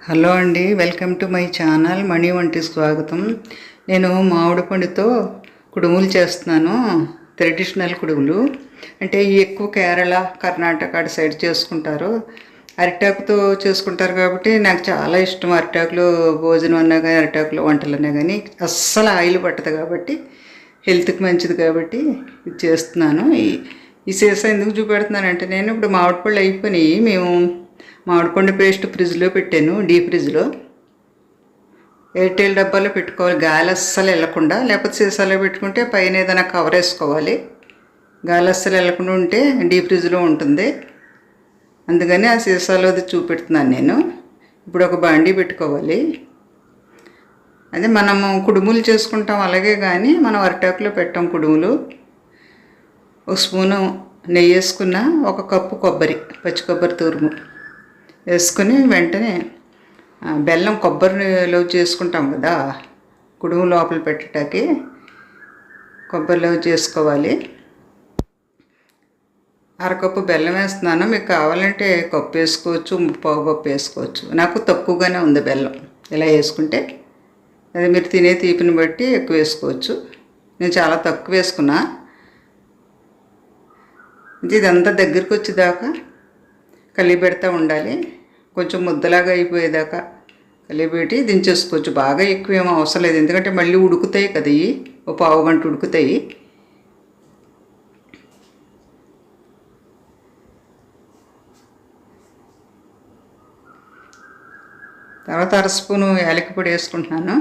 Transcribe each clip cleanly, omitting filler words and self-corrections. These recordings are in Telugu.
హలో అండి, వెల్కమ్ టు మై ఛానల్ మణి వంటి స్వాగతం. నేను మామిడి పండుతో కుడుములు చేస్తున్నాను. ట్రెడిషనల్ కుడుములు అంటే ఎక్కువ కేరళ, కర్ణాటక అటు సైడ్ చేసుకుంటారు. అరిటాకుతో చేసుకుంటారు కాబట్టి నాకు చాలా ఇష్టం. అరిటాకులో భోజనం అన్నా కానీ, అరిటాకులో వంటలు అన్నా కానీ అస్సలు ఆయిల్ పట్టదు కాబట్టి, హెల్త్కి మంచిది కాబట్టి ఇది చేస్తున్నాను. ఈ సీసా ఎందుకు చూపెడుతున్నానంటే, నేను ఇప్పుడు మామిడి పళ్ళు అయిపోయినాయి. మేము మామిడిపండు పేస్ట్ ఫ్రిడ్జ్లో పెట్టాను, డీప్ ఫ్రిడ్జ్లో. ఎయిర్టైల్ డబ్బాలో పెట్టుకోవాలి, గాలి అస్సలు వెళ్ళకుండా. లేకపోతే సీసాలో పెట్టుకుంటే పైన ఏదైనా కవర్ వేసుకోవాలి. గాలి అస్సలు వెళ్ళకుండా ఉంటే డీప్ ఫ్రిడ్జ్లో ఉంటుంది. అందుకని ఆ సీసాలోది చూపెడుతున్నాను నేను. ఇప్పుడు ఒక బాండీ పెట్టుకోవాలి. అదే మనము కుడుములు చేసుకుంటాం అలాగే, కానీ మనం అరిటాకులో పెట్టాం కుడుములు. ఒక స్పూను నెయ్యి వేసుకున్న, ఒక కప్పు కొబ్బరి, పచ్చి కొబ్బరి తురుము వేసుకొని వెంటనే బెల్లం, కొబ్బరిలో చేసుకుంటాం కదా కుడుము లోపల పెట్టడానికి, కొబ్బరిలో చేసుకోవాలి. అరకప్పు బెల్లం వేస్తున్నాను. మీకు కావాలంటే కప్పు వేసుకోవచ్చు, పావు కప్పు వేసుకోవచ్చు. నాకు తక్కువగానే ఉంది బెల్లం. ఇలా వేసుకుంటే అది మీరు తినే తీపిని బట్టి ఎక్కువ వేసుకోవచ్చు. నేను చాలా తక్కువ వేసుకున్నా. ఇదంతా దగ్గరికి వచ్చేదాకా కలిపెడతా ఉండాలి. కొంచెం ముద్దలాగా అయిపోయేదాకా కలిపెట్టి దించేసుకోవచ్చు. బాగా ఎక్కువ ఏమో అవసరం లేదు, ఎందుకంటే మళ్ళీ ఉడుకుతాయి కదా, ఇవి ఒక పావు గంట ఉడుకుతాయి. తర్వాత అర స్పూను యాలక్కి పొడి వేసుకుంటున్నాను.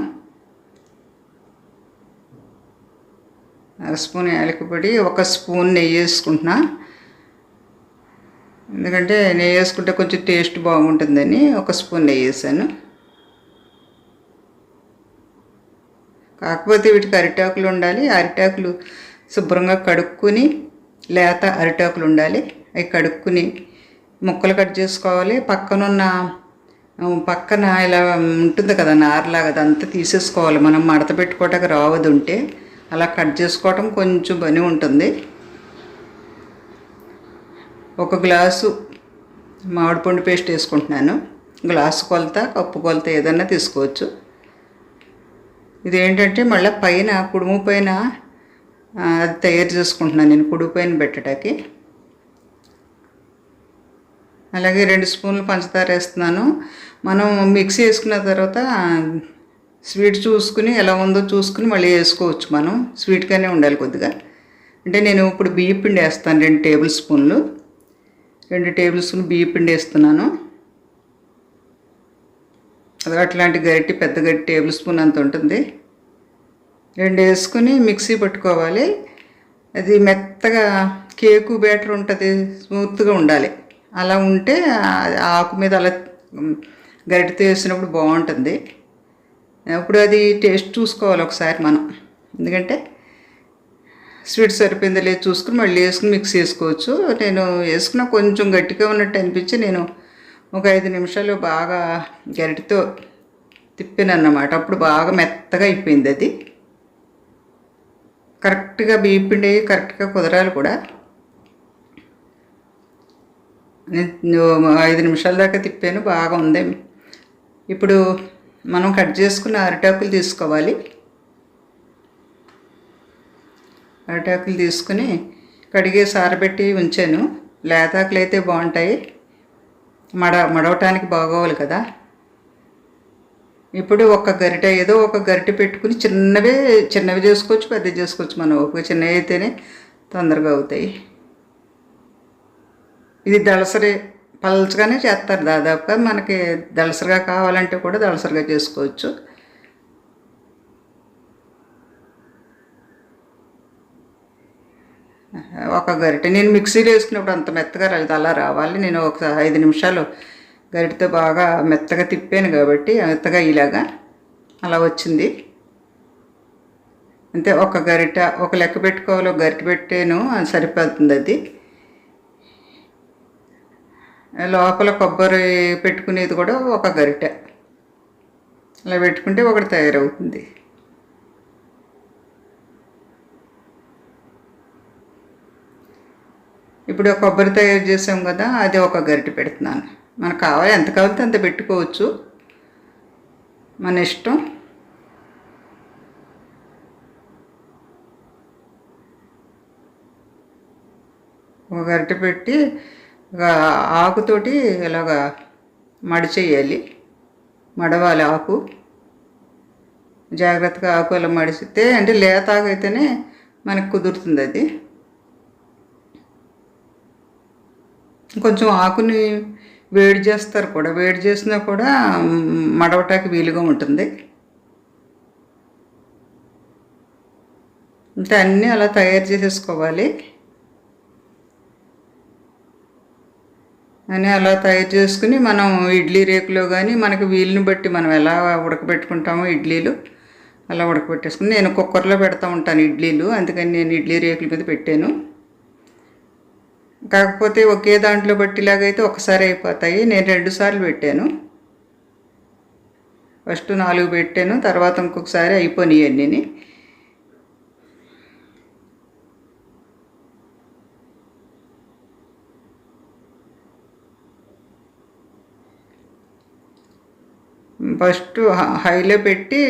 అర స్పూన్ యాలక్కి పొడి, ఒక స్పూన్ నెయ్యి వేసుకుంటున్నా. ఎందుకంటే నెయ్యి వేసుకుంటే కొంచెం టేస్ట్ బాగుంటుందని ఒక స్పూన్ నెయ్యి వేసాను. కాకపోతే వీటికి అరిటాకులు ఉండాలి. అరిటాకులు శుభ్రంగా కడుక్కుని, లేత అరిటాకులు ఉండాలి. అవి కడుక్కుని ముక్కలు కట్ చేసుకోవాలి. పక్కన ఇలా ఉంటుంది కదా నారలాగా, అదంతా తీసేసుకోవాలి. మనం మడత పెట్టుకోవటానికి రావదు ఉంటే అలా కట్ చేసుకోవటం కొంచెం పని ఉంటుంది. ఒక గ్లాసు మామిడిపండు పేస్ట్ వేసుకుంటున్నాను. గ్లాసు కొలత, కప్పు కొలత ఏదన్నా తీసుకోవచ్చు. ఇదేంటంటే మళ్ళీ పైన కుడుము పైన అది తయారు చేసుకుంటున్నాను నేను, కుడుము పైన పెట్టడానికి. అలాగే 2 స్పూన్లు పంచదార వేస్తున్నాను. మనం మిక్సీ వేసుకున్న తర్వాత స్వీట్ చూసుకుని ఎలా ఉందో చూసుకుని మళ్ళీ వేసుకోవచ్చు. మనం స్వీట్గానే ఉండాలి కొద్దిగా. అంటే నేను ఇప్పుడు బియ్యం పిండి వేస్తాను, 2 టేబుల్ స్పూన్లు బియ్యం పిండి వేస్తున్నాను. అది అట్లాంటి గరిటె, పెద్ద గరిటె టేబుల్ స్పూన్ అంత ఉంటుంది. 2 వేసుకుని మిక్సీ పట్టుకోవాలి. అది మెత్తగా కేకు బ్యాటర్ ఉంటుంది, స్మూత్గా ఉండాలి. అలా ఉంటే ఆకు మీద అలా గరిటెతో వేసినప్పుడు బాగుంటుంది. అప్పుడు అది టేస్ట్ చూసుకోవాలి ఒకసారి మనం, ఎందుకంటే స్వీట్ సరిపోయిందో లేదు చూసుకుని మళ్ళీ వేసుకుని మిక్స్ చేసుకోవచ్చు. నేను వేసుకున్న కొంచెం గట్టిగా ఉన్నట్టు అనిపించి నేను ఒక 5 నిమిషాలు బాగా గరిటెతో తిప్పాను అన్నమాట. అప్పుడు బాగా మెత్తగా అయిపోయింది. అది కరెక్ట్గా బియ్యం పిండి కరెక్ట్గా కుదరాలి కూడా. నేను 5 నిమిషాల దాకా తిప్పాను, బాగా ఉంది. ఇప్పుడు మనం కట్ చేసుకున్న అరిటాకులు తీసుకోవాలి. అరిటాకులు తీసుకుని కడిగేసి ఆరబెట్టి ఉంచాను. లేతాకులు అయితే బాగుంటాయి, మడవటానికి బాగోవాలి కదా. ఇప్పుడు ఒక గరిటె, ఏదో ఒక గరిటె పెట్టుకుని చిన్నవి చేసుకోవచ్చు, పెద్దవి చేసుకోవచ్చు. మనం ఒక చిన్నవి అయితేనే తొందరగా అవుతాయి. ఇది దళసరి పలచగానే చేస్తారు దాదాపుగా. మనకి దళసరిగా కావాలంటే కూడా దళసరిగా చేసుకోవచ్చు. ఒక గరిటె నేను మిక్సీలో వేసుకున్నప్పుడు అంత మెత్తగా రాలేదు, అలా రావాలి. నేను ఒక 5 నిమిషాలు గరిటెతో బాగా మెత్తగా తిప్పాను కాబట్టి మెత్తగా ఇలాగా అలా వచ్చింది. అంతే, ఒక గరిటె, ఒక లెక్క పెట్టుకోవాలి. ఒక గరిటె పెట్టాను, అది సరిపోతుంది. అది లోపల కొబ్బరి పెట్టుకునేది కూడా ఒక గరిటె అలా పెట్టుకుంటే ఒకటి తయారవుతుంది. ఇప్పుడు కొబ్బరి తయారు చేసాం కదా, అది ఒక గరిటె పెడుతున్నాను. మనకు కావాలి, ఎంత కావాలితే అంత పెట్టుకోవచ్చు. మన ఇష్టం. ఒక గరిటె పెట్టి ఒక ఆకుతోటి ఇలాగా మడిచేయాలి, మడవాలి ఆకు. జాగ్రత్తగా ఆకు అలా మడిచితే అంటే లేత ఆకు అయితేనే మనకు కుదురుతుంది అది. కొంచెం ఆకుని వేడి చేస్తారు కూడా, వేడి చేసినా కూడా మడవటానికి వీలుగా ఉంటుంది. అంటే అన్నీ అలా తయారు చేసేసుకోవాలి. అని అలా తయారు చేసుకుని మనం ఇడ్లీ రేకులో కానీ మనకి వీలుని బట్టి మనం ఎలా ఉడకబెట్టుకుంటామో ఇడ్లీలు అలా ఉడకబెట్టేసుకుని, నేను కుక్కర్లో పెడతా ఉంటాను ఇడ్లీలు, అందుకని నేను ఇడ్లీ రేకుల మీద పెట్టాను. కాకపోతే ఒకే దాంట్లో బట్టిలాగైతే ఒకసారి అయిపోతాయి. నేను 2 సార్లు పెట్టాను. ఫస్ట్ 4 పెట్టాను, తర్వాత ఇంకొకసారి అయిపోయినాయి అన్నీ. ఫస్ట్ హైలో పెట్టి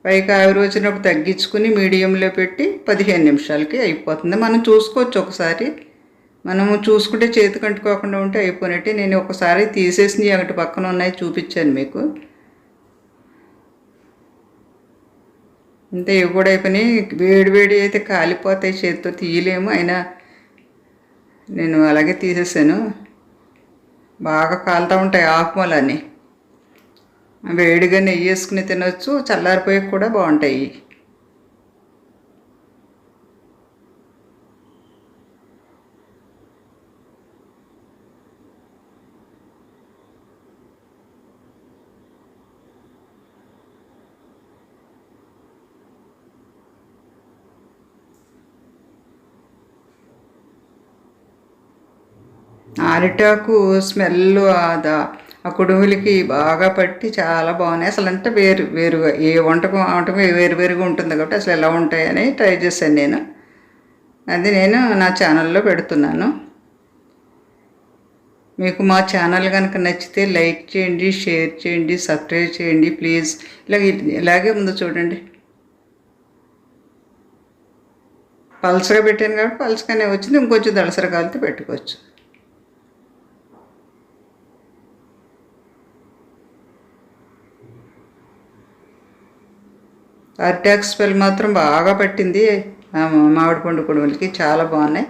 పైకి ఆవిరి వచ్చినప్పుడు తగ్గించుకుని మీడియంలో పెట్టి 15 నిమిషాలకి అయిపోతుంది. మనం చూసుకోవచ్చు ఒకసారి, మనము చూసుకుంటే చేతికి అంటుకోకుండా ఉంటే అయిపోయినట్టే. నేను ఒకసారి తీసేసి ఒకటి పక్కన ఉన్నాయి చూపించాను మీకు. అంతే, ఇవి కూడా అయిపోయినాయి. వేడి వేడి అయితే కాలిపోతాయి, చేతితో తీయలేము. అయినా నేను అలాగే తీసేసాను. బాగా కాలుతూ ఉంటాయి ఆకుమలని. వేడిగా నెయ్యి వేసుకుని తినొచ్చు, చల్లారిపోయి కూడా బాగుంటాయి. అరిటాకు స్మెల్ ఆ కుడుములకి బాగా పట్టి చాలా బాగున్నాయి. అసలు అంటే వేరుగా ఏ వంటకం వేరుగా ఉంటుంది కాబట్టి అసలు ఎలా ఉంటాయని ట్రై చేశాను నేను. అది నేను నా ఛానల్లో పెడుతున్నాను. మీకు మా ఛానల్ కనుక నచ్చితే లైక్ చేయండి, షేర్ చేయండి, సబ్స్క్రైబ్ చేయండి ప్లీజ్. ఇలాగే ముందు చూడండి. పల్చగా పెట్టాను కాబట్టి పల్చగానే వచ్చింది. ఇంకొంచెం దళసర కాలితే పెట్టుకోవచ్చు. అరిటాకు స్మెల్ మాత్రం బాగా పట్టింది మామిడి పండు కుడుములకి, చాలా బాగున్నాయి.